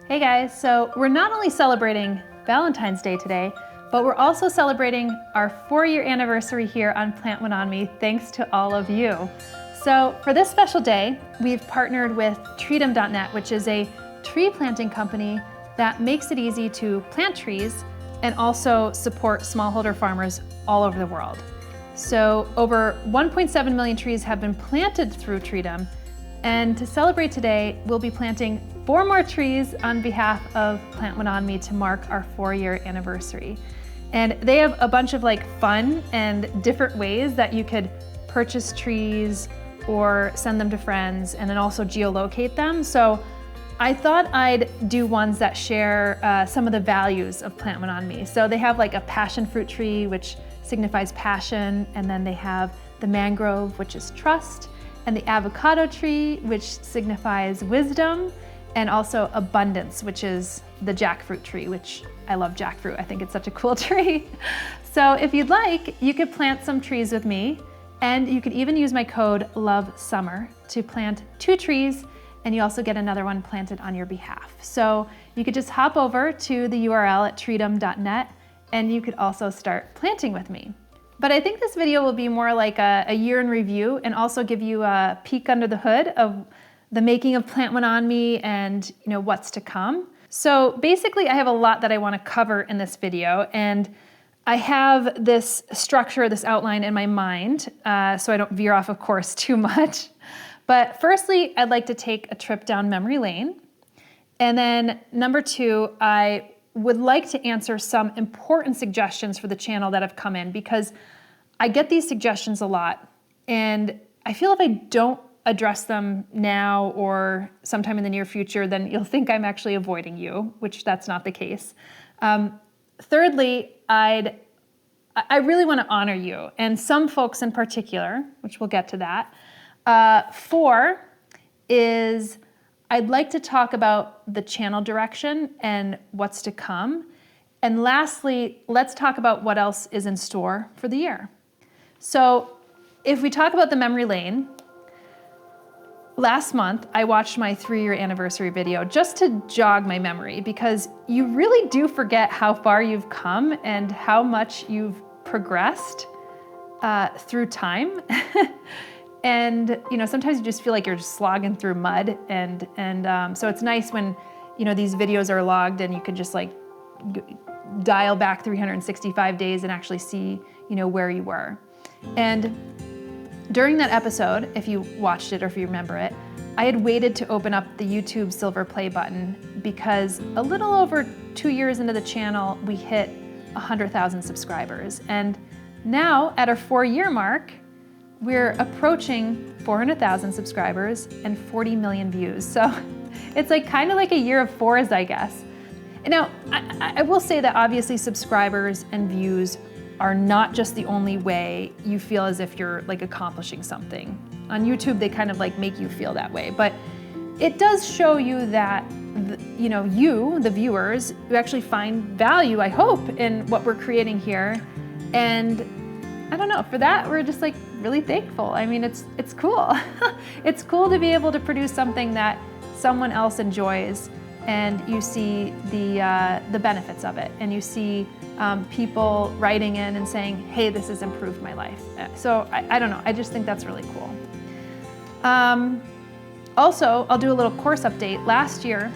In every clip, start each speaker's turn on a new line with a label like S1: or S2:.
S1: Hey guys, so we're not only celebrating Valentine's Day today, but we're also celebrating our 4-year anniversary here on Plant One On Me, thanks to all of you. So for this special day, we've partnered with Treedom.net, which is a tree planting company that makes it easy to plant trees and also support smallholder farmers all over the world. So over 1.7 million trees have been planted through Treedom, and to celebrate today, we'll be planting 4 more trees on behalf of Plant One On Me to mark our 4-year anniversary. And they have a bunch of fun and different ways that you could purchase trees or send them to friends, and then also geolocate them. So I thought I'd do ones that share some of the values of Plant One On Me. So they have a passion fruit tree, which signifies passion, and then they have the mangrove, which is trust, and the avocado tree, which signifies wisdom, and also abundance, which is the jackfruit tree, which I love jackfruit. I think it's such a cool tree. So if you'd like, you could plant some trees with me, and you could even use my code LOVESUMMER to plant 2 trees, and you also get another one planted on your behalf. So you could just hop over to the URL at treedom.net, and you could also start planting with me. But I think this video will be more like a year in review, and also give you a peek under the hood of the making of Plant One On Me and what's to come. So basically I have a lot that I want to cover in this video, and I have this structure, this outline in my mind, so I don't veer off of course too much. But firstly, I'd like to take a trip down memory lane. And then number 2, I would like to answer some important suggestions for the channel that have come in, because I get these suggestions a lot, and I feel if I don't address them now or sometime in the near future, then you'll think I'm actually avoiding you, which that's not the case. Thirdly, I really want to honor you, and some folks in particular, which we'll get to that. 4 is I'd like to talk about the channel direction and what's to come. And lastly, let's talk about what else is in store for the year. So if we talk about the memory lane, last month I watched my 3-year anniversary video just to jog my memory, because you really do forget how far you've come and how much you've progressed through time. And sometimes you just feel like you're just slogging through mud, and so it's nice when these videos are logged and you can just dial back 365 days and actually see where you were. And during that episode, if you watched it or if you remember it, I had waited to open up the YouTube silver play button because a little over 2 years into the channel, we hit 100,000 subscribers. And now at our 4-year mark, we're approaching 400,000 subscribers and 40 million views. So it's kind of like a year of 4s, I guess. And now, I will say that obviously subscribers and views are not just the only way you feel as if you're accomplishing something. On YouTube, they kind of make you feel that way. But it does show you that you, the viewers, you actually find value, I hope, in what we're creating here. And I don't know, for that, we're just really thankful. I mean, it's cool. It's cool to be able to produce something that someone else enjoys, and you see the benefits of it, and you see people writing in and saying, hey, this has improved my life. So I don't know, I just think that's really cool. Also, I'll do a little course update. Last year,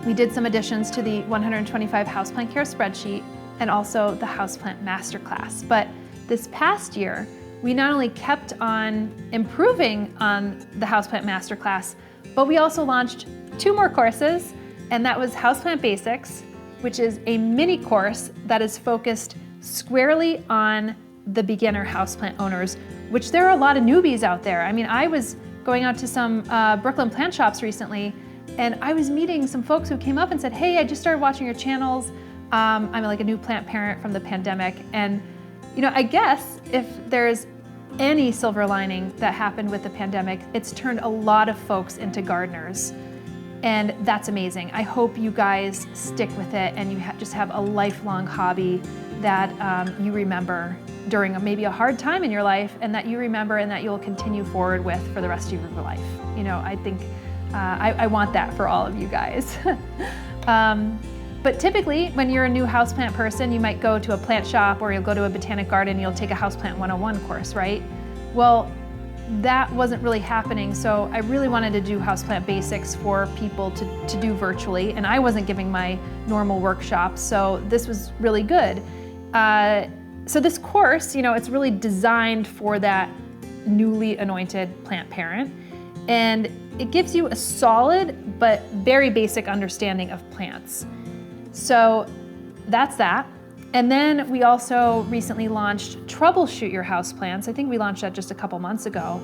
S1: we did some additions to the 125 houseplant care spreadsheet and also the Houseplant Masterclass. But this past year, we not only kept on improving on the Houseplant Masterclass, but we also launched 2 more courses, and that was Houseplant Basics, which is a mini course that is focused squarely on the beginner houseplant owners, which there are a lot of newbies out there. I mean, I was going out to some Brooklyn plant shops recently, and I was meeting some folks who came up and said, hey, I just started watching your channels. I'm a new plant parent from the pandemic, and I guess if there's any silver lining that happened with the pandemic, it's turned a lot of folks into gardeners. And that's amazing. I hope you guys stick with it and you just have a lifelong hobby that you remember during maybe a hard time in your life, and that you remember and that you'll continue forward with for the rest of your life. I think I want that for all of you guys. But typically, when you're a new houseplant person, you might go to a plant shop or you'll go to a botanic garden and you'll take a Houseplant 101 course, right? Well, that wasn't really happening, so I really wanted to do houseplant basics for people to do virtually, and I wasn't giving my normal workshops, so this was really good. So this course, you know, it's really designed for that newly anointed plant parent, and it gives you a solid but very basic understanding of plants. So that's that. And then we also recently launched Troubleshoot Your Houseplants. I think we launched that just a couple months ago.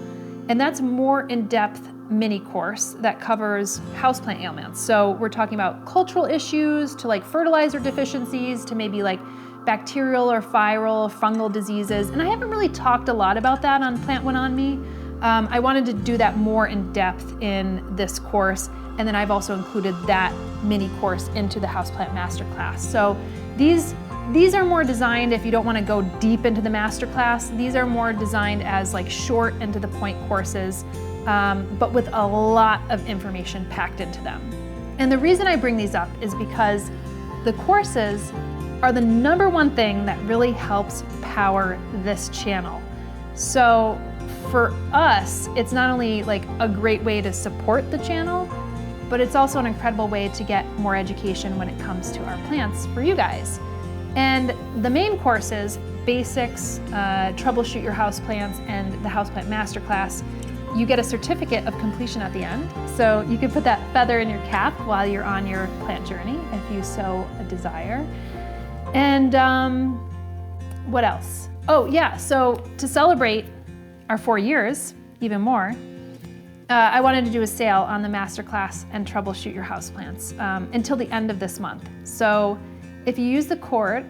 S1: And that's more in-depth mini course that covers houseplant ailments. So we're talking about cultural issues to like fertilizer deficiencies to maybe like bacterial or viral, fungal diseases. And I haven't really talked a lot about that on Plant One On Me. I wanted to do that more in depth in this course. And then I've also included that mini course into the Houseplant Masterclass. So these are more designed if you don't want to go deep into the Masterclass. These are more designed as like short and to the point courses, but with a lot of information packed into them. And the reason I bring these up is because the courses are the #1 thing that really helps power this channel. So for us, it's not only like a great way to support the channel, but it's also an incredible way to get more education when it comes to our plants for you guys. And the main courses, Basics, Troubleshoot Your Houseplants, and the Houseplant Masterclass, you get a certificate of completion at the end. So you can put that feather in your cap while you're on your plant journey, if you so desire. And what else? Oh yeah, so to celebrate our 4 years, even more, I wanted to do a sale on the Masterclass and Troubleshoot Your Houseplants until the end of this month. So if you use the code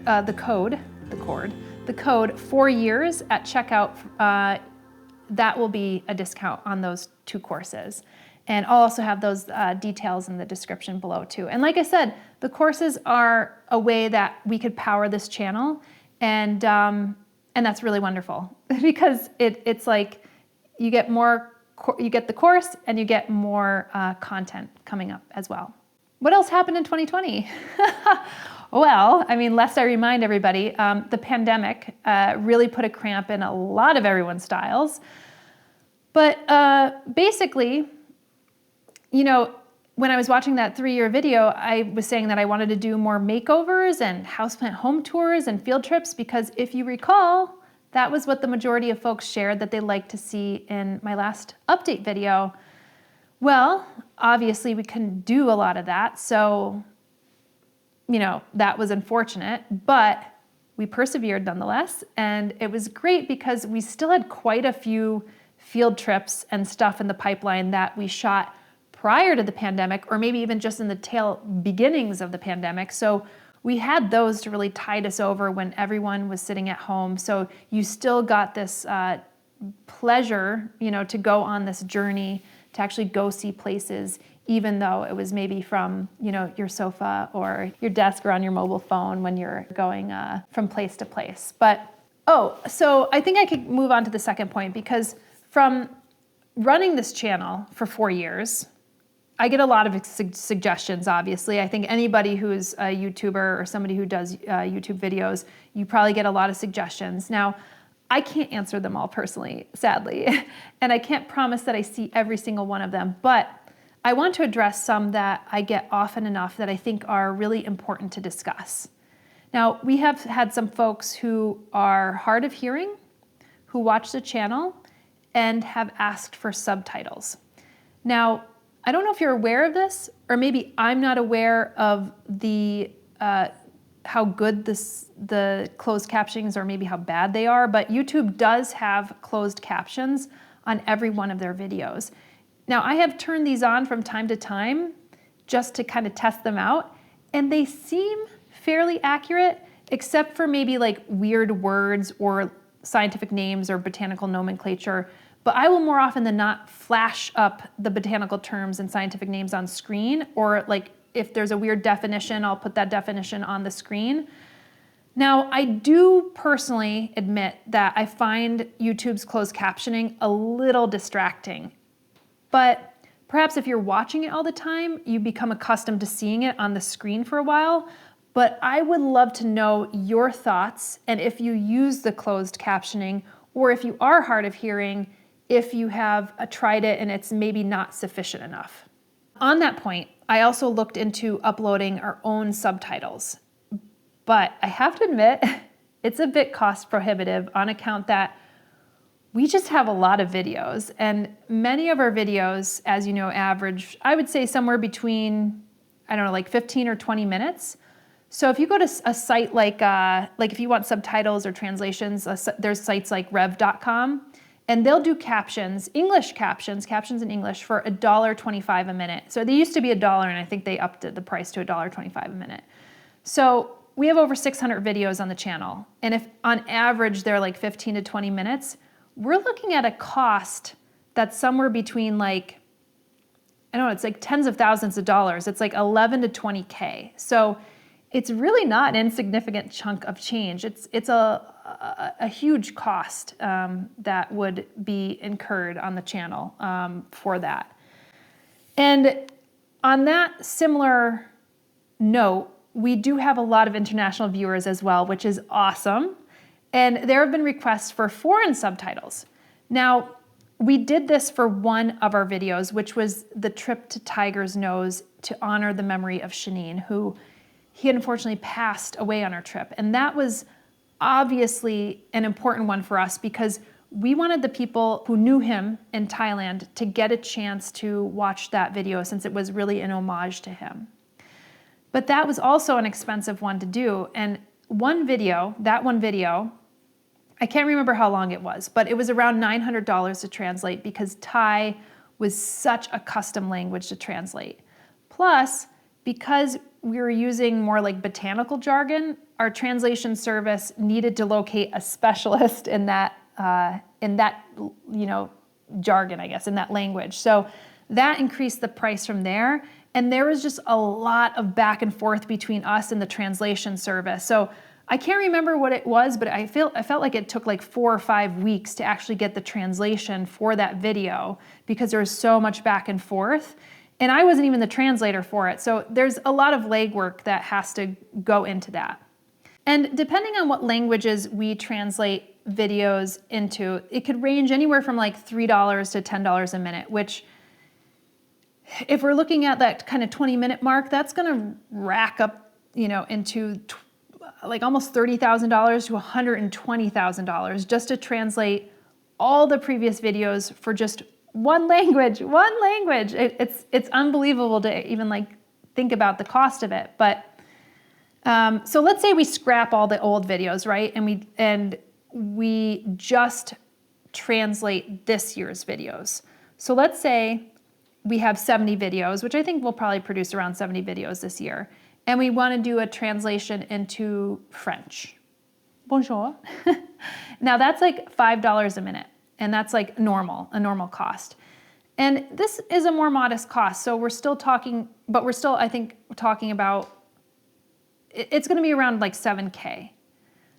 S1: 4 years at checkout, that will be a discount on those 2 courses. And I'll also have those details in the description below too. And like I said, the courses are a way that we could power this channel, and that's really wonderful because it's like you get the course and you get more content coming up as well. What else happened in 2020? Well, I mean, lest I remind everybody, the pandemic really put a cramp in a lot of everyone's styles. But basically, you know, when I was watching that 3-year video, I was saying that I wanted to do more makeovers and houseplant home tours and field trips because if you recall, that was what the majority of folks shared that they liked to see in my last update video. Well, obviously we couldn't do a lot of that, so you know, that was unfortunate, but we persevered nonetheless, and it was great because we still had quite a few field trips and stuff in the pipeline that we shot prior to the pandemic, or maybe even just in the tail beginnings of the pandemic. So we had those to really tide us over when everyone was sitting at home. So you still got this pleasure, you know, to go on this journey, to actually go see places, even though it was maybe from, you know, your sofa or your desk or on your mobile phone when you're going from place to place. But, so I think I could move on to the second point, because from running this channel for 4 years, I get a lot of suggestions, obviously. I think anybody who's a YouTuber or somebody who does YouTube videos, you probably get a lot of suggestions. Now, I can't answer them all personally, sadly, and I can't promise that I see every single one of them, but I want to address some that I get often enough that I think are really important to discuss. Now, we have had some folks who are hard of hearing, who watch the channel, and have asked for subtitles. Now, I don't know if you're aware of this, or maybe I'm not aware of the how good the closed captions, or maybe how bad they are, but YouTube does have closed captions on every one of their videos. Now, I have turned these on from time to time just to kind of test them out, and they seem fairly accurate, except for maybe like weird words or scientific names or botanical nomenclature. But I will more often than not flash up the botanical terms and scientific names on screen, or like if there's a weird definition, I'll put that definition on the screen. Now, I do personally admit that I find YouTube's closed captioning a little distracting, but Perhaps if you're watching it all the time, you become accustomed to seeing it on the screen for a while, but I would love to know your thoughts and if you use the closed captioning, or if you are hard of hearing, if you have tried it and it's maybe not sufficient enough. On that point, I also looked into uploading our own subtitles, but I have to admit, it's a bit cost prohibitive on account that we just have a lot of videos, and many of our videos, as you know, average, I would say somewhere between, I don't know, like 15 or 20 minutes. So if you go to a site like if you want subtitles or translations, there's sites like rev.com, and they'll do captions, English captions in English for $1.25 a minute. So they used to be $1, and I think they upped the price to $1.25 a minute. So we have over 600 videos on the channel, and if on average they're like 15 to 20 minutes, we're looking at a cost that's somewhere between like, I don't know, it's like tens of thousands of dollars. It's like 11 to 20K. So it's really not an insignificant chunk of change. It's a huge cost that would be incurred on the channel for that. And on that similar note, we do have a lot of international viewers as well, which is awesome. And there have been requests for foreign subtitles. Now, we did this for one of our videos, which was the trip to Tiger's Nose to honor the memory of Shanine, who he unfortunately passed away on our trip. And that was obviously an important one for us because we wanted the people who knew him in Thailand to get a chance to watch that video since it was really an homage to him. But that was also an expensive one to do. And that one video, I can't remember how long it was, but it was around $900 to translate because Thai was such a custom language to translate. Plus, because we were using more like botanical jargon, our translation service needed to locate a specialist in that jargon, I guess, in that language. So that increased the price from there. And there was just a lot of back and forth between us and the translation service. So I can't remember what it was, but I felt like it took like 4 or 5 weeks to actually get the translation for that video because there was so much back and forth. And I wasn't even the translator for it. So there's a lot of legwork that has to go into that. And depending on what languages we translate videos into, it could range anywhere from like $3 to $10 a minute, which if we're looking at that kind of 20-minute mark, that's gonna rack up, into like almost $30,000 to $120,000 just to translate all the previous videos for just one language. It's unbelievable to even like think about the cost of it. But so let's say we scrap all the old videos, right? And we just translate this year's videos. So let's say we have 70 videos, which I think we'll probably produce around 70 videos this year. And we want to do a translation into French. Bonjour. Now that's like $5 a minute. And that's like a normal cost. And this is a more modest cost. So we're still talking, I think, talking about, it's going to be around like 7K.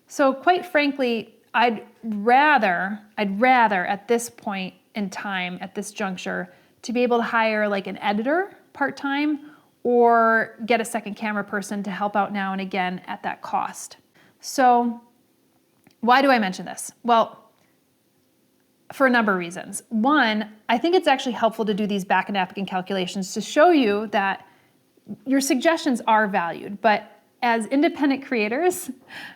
S1: So quite frankly, I'd rather at this point in time, at this juncture, to be able to hire like an editor part-time or get a second camera person to help out now and again at that cost. So why do I mention this? Well, for a number of reasons. One, I think it's actually helpful to do these back of napkin calculations to show you that your suggestions are valued, but as independent creators,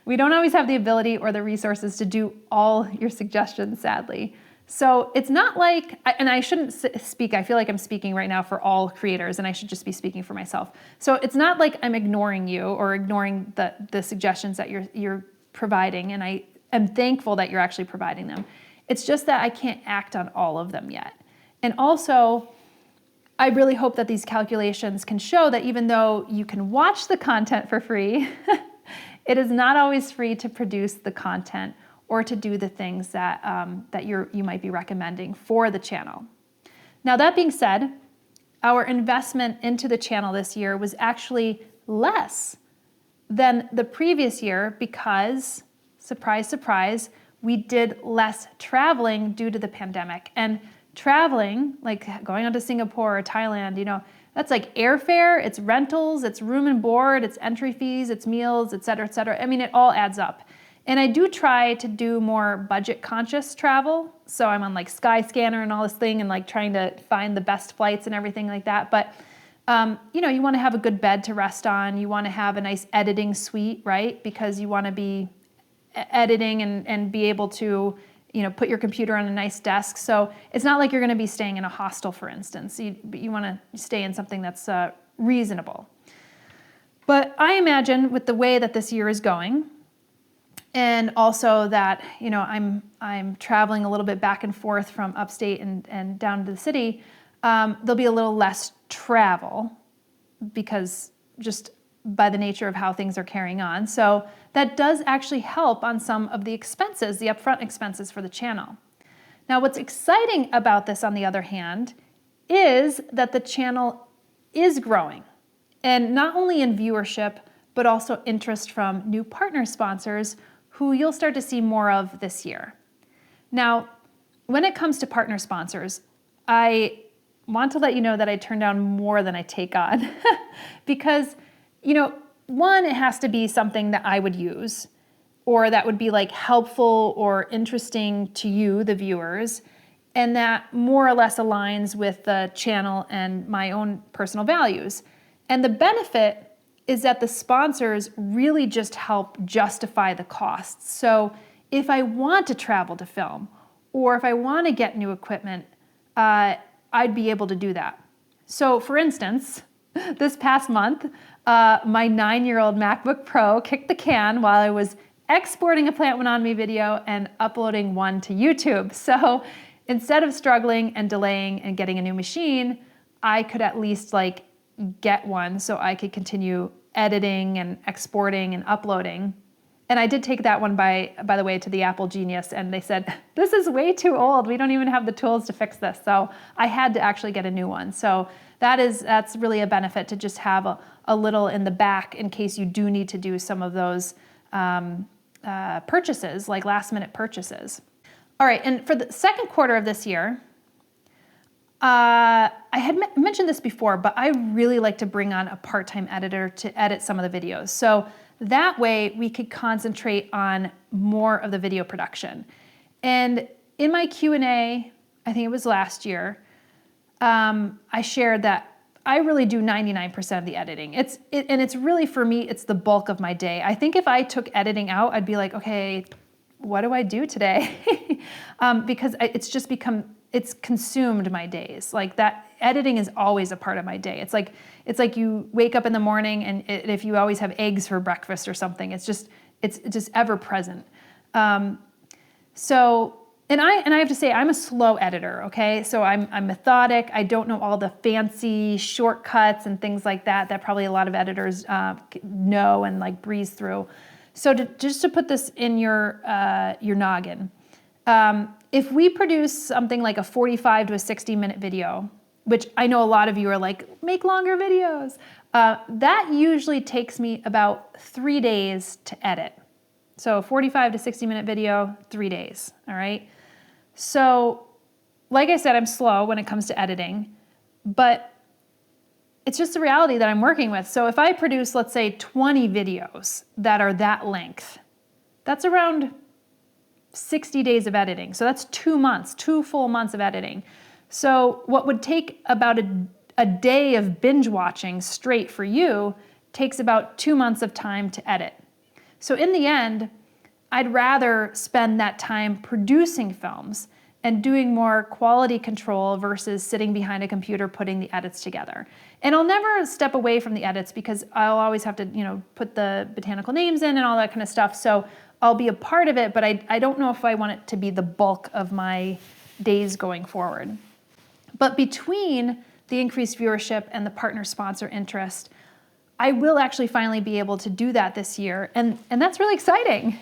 S1: we don't always have the ability or the resources to do all your suggestions, sadly. So it's not like, and I shouldn't speak, I feel like I'm speaking right now for all creators and I should just be speaking for myself. So it's not like I'm ignoring you or ignoring the suggestions that you're providing, and I am thankful that you're actually providing them. It's just that I can't act on all of them yet. And also, I really hope that these calculations can show that even though you can watch the content for free, it is not always free to produce the content or to do the things that you might be recommending for the channel. Now that being said, our investment into the channel this year was actually less than the previous year because, surprise, surprise, we did less traveling due to the pandemic. And traveling, like going on to Singapore or Thailand, you know, that's like airfare, it's rentals, it's room and board, it's entry fees, it's meals, et cetera, et cetera. I mean, it all adds up. And I do try to do more budget conscious travel. So I'm on like Skyscanner and all this thing and like trying to find the best flights and everything like that. But you know, you want to have a good bed to rest on. You want to have a nice editing suite, right? Because you want to be editing and be able to, you know, put your computer on a nice desk. So it's not like you're going to be staying in a hostel, for instance. You want to stay in something that's reasonable. But I imagine with the way that this year is going, and also that, you know, I'm traveling a little bit back and forth from upstate and down to the city, there'll be a little less travel because just by the nature of how things are carrying on. So that does actually help on some of the expenses, the upfront expenses for the channel. Now, what's exciting about this, on the other hand, is that the channel is growing, and not only in viewership, but also interest from new partner sponsors who you'll start to see more of this year. Now, when it comes to partner sponsors, I want to let you know that I turn down more than I take on because, you know, one, it has to be something that I would use or that would be like helpful or interesting to you, the viewers, and that more or less aligns with the channel and my own personal values. And the benefit is that the sponsors really just help justify the costs. So if I want to travel to film or if I want to get new equipment, I'd be able to do that. So for instance, this past month, my 9-year-old MacBook Pro kicked the can while I was exporting a Plant Went On Me video and uploading one to YouTube. So instead of struggling and delaying and getting a new machine, I could at least like get one so I could continue editing and exporting and uploading. And I did take that one, by the way, to the Apple Genius, and they said, this is way too old. We don't even have the tools to fix this. So I had to actually get a new one. So that's really a benefit to just have a little in the back in case you do need to do some of those purchases, like last minute purchases. All right, and for the second quarter of this year, I had mentioned this before, but I really like to bring on a part-time editor to edit some of the videos. So that way we could concentrate on more of the video production. And in my Q&A, I think it was last year, I shared that I really do 99% of the editing. And it's really, for me, it's the bulk of my day. I think if I took editing out, I'd be like, okay, what do I do today? Because it's consumed my days. Like that editing is always a part of my day. It's like you wake up in the morning and if you always have eggs for breakfast or something, it's just ever present. And I have to say, I'm a slow editor, okay? So I'm methodic. I don't know all the fancy shortcuts and things like that probably a lot of editors know and like breeze through. So just to put this in your noggin, if we produce something like a 45 to a 60-minute video, which I know a lot of you are like, make longer videos, that usually takes me about 3 days to edit. So 45 to 60-minute video, 3 days, all right? So like I said, I'm slow when it comes to editing, but it's just the reality that I'm working with. So if I produce, let's say, 20 videos that are that length, that's around 60 days of editing. So that's 2 months, 2 full months of editing. So what would take about a day of binge watching straight for you takes about 2 months of time to edit. So in the end, I'd rather spend that time producing films and doing more quality control versus sitting behind a computer putting the edits together. And I'll never step away from the edits because I'll always have to, put the botanical names in and all that kind of stuff. So I'll be a part of it, but I don't know if I want it to be the bulk of my days going forward. But between the increased viewership and the partner sponsor interest, I will actually finally be able to do that this year. And that's really exciting,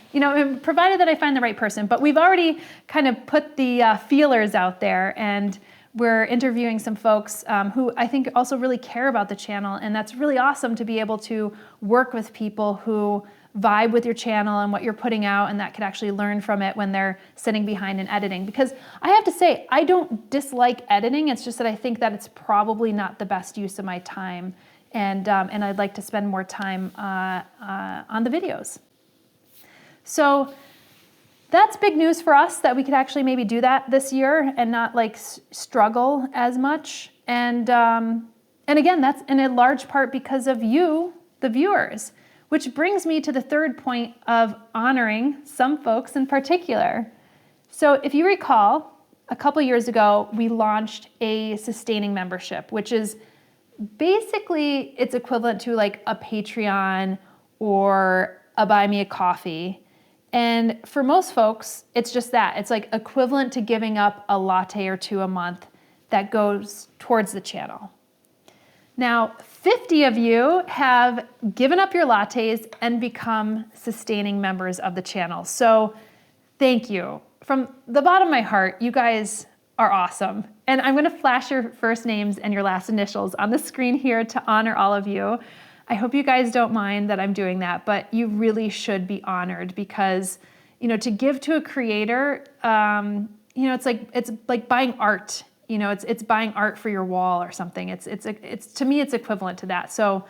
S1: provided that I find the right person. But we've already kind of put the feelers out there, and we're interviewing some folks who I think also really care about the channel, and that's really awesome to be able to work with people who vibe with your channel and what you're putting out, and that could actually learn from it when they're sitting behind and editing. Because I have to say, I don't dislike editing, it's just that I think that it's probably not the best use of my time, and I'd like to spend more time on the videos. So that's big news for us, that we could actually maybe do that this year and not like struggle as much. And again, that's in a large part because of you, the viewers, which brings me to the third point of honoring some folks in particular. So if you recall, a couple years ago, we launched a sustaining membership, which is basically, it's equivalent to like a Patreon or a Buy Me a Coffee. And for most folks, it's just that. It's like equivalent to giving up a latte or two a month that goes towards the channel. Now, 50 of you have given up your lattes and become sustaining members of the channel. So thank you. From the bottom of my heart, you guys are awesome. And I'm gonna flash your first names and your last initials on the screen here to honor all of you. I hope you guys don't mind that I'm doing that, but you really should be honored because, to give to a creator, it's like buying art. It's buying art for your wall or something. It's to me, it's equivalent to that. So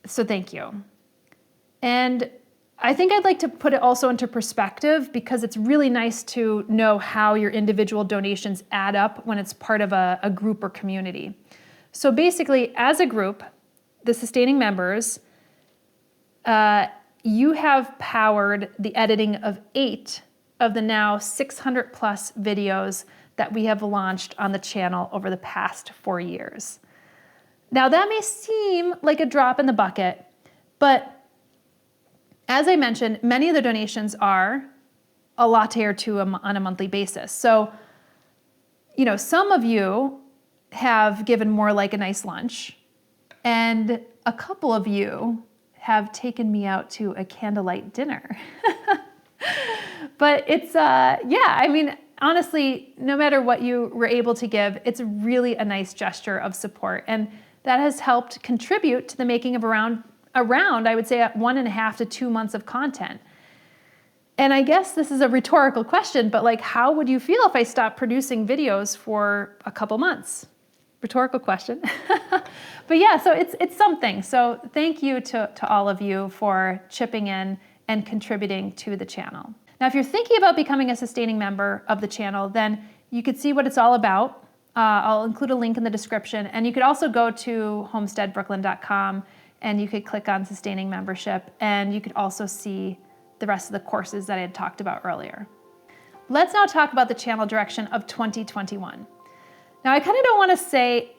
S1: thank you. And I think I'd like to put it also into perspective because it's really nice to know how your individual donations add up when it's part of a group or community. So basically, as a group, the sustaining members, you have powered the editing of 8 of the now 600 plus videos that we have launched on the channel over the past 4 years. Now that may seem like a drop in the bucket, but as I mentioned, many of the donations are a latte or two on a monthly basis. So, some of you have given more like a nice lunch, and a couple of you have taken me out to a candlelight dinner. But it's, honestly, no matter what you were able to give, it's really a nice gesture of support. And that has helped contribute to the making of around, I would say, 1.5 to 2 months of content. And I guess this is a rhetorical question, but how would you feel if I stopped producing videos for a couple months? Rhetorical question. But yeah, so it's something. So thank you to all of you for chipping in and contributing to the channel. Now, if you're thinking about becoming a sustaining member of the channel, then you could see what it's all about. I'll include a link in the description, and you could also go to homesteadbrooklyn.com and you could click on sustaining membership, and you could also see the rest of the courses that I had talked about earlier. Let's now talk about the channel direction of 2021. Now, I kind of don't want to say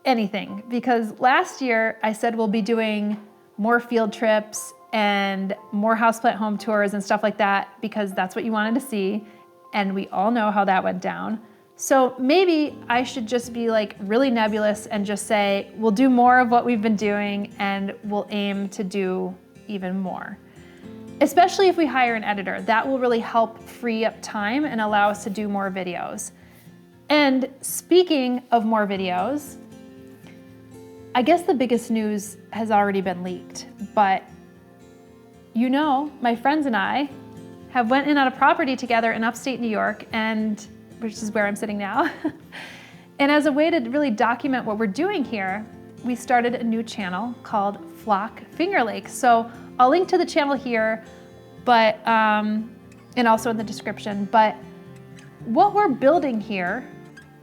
S1: anything because last year I said we'll be doing more field trips and more houseplant home tours and stuff like that because that's what you wanted to see, and we all know how that went down. So maybe I should just be really nebulous and just say we'll do more of what we've been doing and we'll aim to do even more. Especially if we hire an editor, that will really help free up time and allow us to do more videos. And speaking of more videos, I guess the biggest news has already been leaked, but my friends and I have went in on a property together in upstate New York, which is where I'm sitting now. And as a way to really document what we're doing here, we started a new channel called Flock Finger Lakes. So I'll link to the channel here, but and also in the description. But what we're building here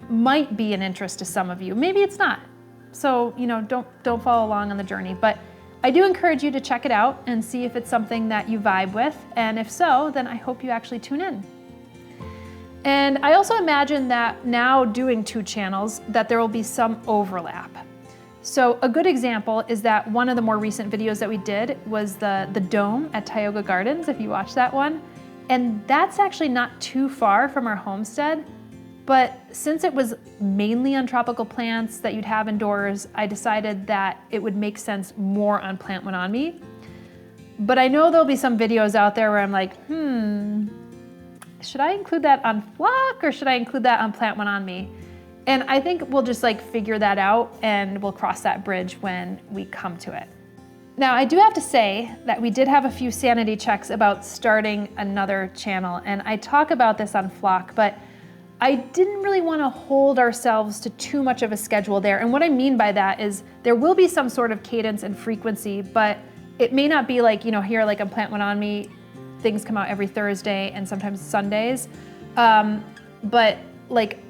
S1: might be an interest to some of you. Maybe it's not. So don't follow along on the journey. But I do encourage you to check it out and see if it's something that you vibe with. And if so, then I hope you actually tune in. And I also imagine that now doing 2 channels, that there will be some overlap. So a good example is that one of the more recent videos that we did was the dome at Tioga Gardens, if you watched that one. And that's actually not too far from our homestead. But since it was mainly on tropical plants that you'd have indoors, I decided that it would make sense more on Plant One On Me. But I know there'll be some videos out there where I'm like, should I include that on Flock or should I include that on Plant One On Me? And I think we'll just like figure that out, and we'll cross that bridge when we come to it. Now, I do have to say that we did have a few sanity checks about starting another channel, and I talk about this on Flock, but I didn't really want to hold ourselves to too much of a schedule there. And what I mean by that is there will be some sort of cadence and frequency, but it may not be like, here, like on Plant One On Me, things come out every Thursday and sometimes Sundays. But like,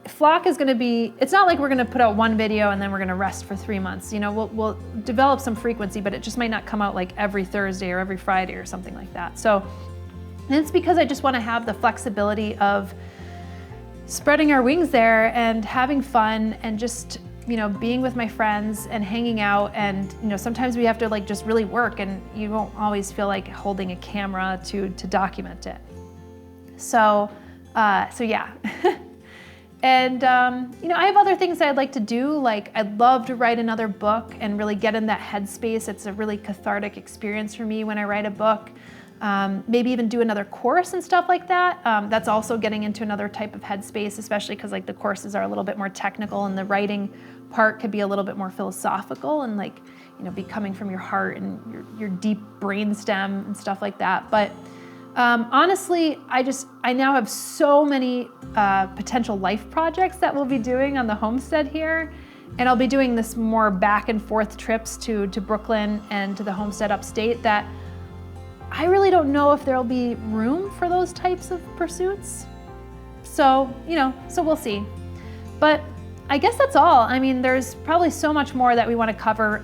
S1: Flock is going to be, it's not like we're going to put out one video and then we're going to rest for 3 months. We'll develop some frequency, but it just might not come out like every Thursday or every Friday or something like that. So, and it's because I just want to have the flexibility of spreading our wings there and having fun and just, being with my friends and hanging out. And, sometimes we have to like just really work, and you won't always feel like holding a camera to document it. So yeah. And, I have other things that I'd like to do. Like, I'd love to write another book and really get in that headspace. It's a really cathartic experience for me when I write a book. Maybe even do another course and stuff like that. That's also getting into another type of headspace, especially because like the courses are a little bit more technical, and the writing part could be a little bit more philosophical and like, be coming from your heart and your deep brainstem and stuff like that. But honestly, I now have so many potential life projects that we'll be doing on the homestead here. And I'll be doing this more back and forth trips to Brooklyn and to the homestead upstate that I really don't know if there'll be room for those types of pursuits. So, so we'll see. But I guess that's all. I mean, there's probably so much more that we want to cover.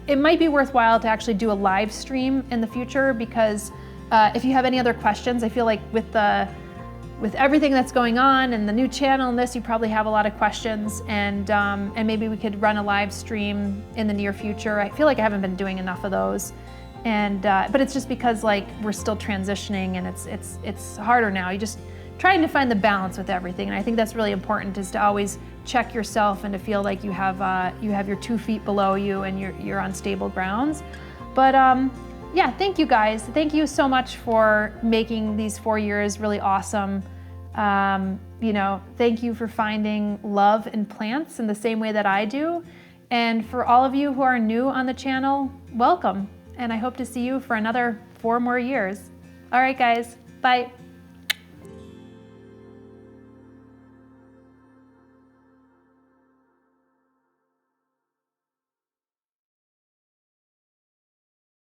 S1: It might be worthwhile to actually do a live stream in the future, because if you have any other questions, I feel like with everything that's going on and the new channel and this, you probably have a lot of questions, and maybe we could run a live stream in the near future. I feel like I haven't been doing enough of those. And but it's just because like we're still transitioning, and it's harder now. You just trying to find the balance with everything, and I think that's really important, is to always check yourself and to feel like you have your 2 feet below you and you're on stable grounds. But yeah, thank you guys. Thank you so much for making these 4 years really awesome. Thank you for finding love in plants in the same way that I do. And for all of you who are new on the channel, welcome. And I hope to see you for another 4 more years. All right, guys, bye.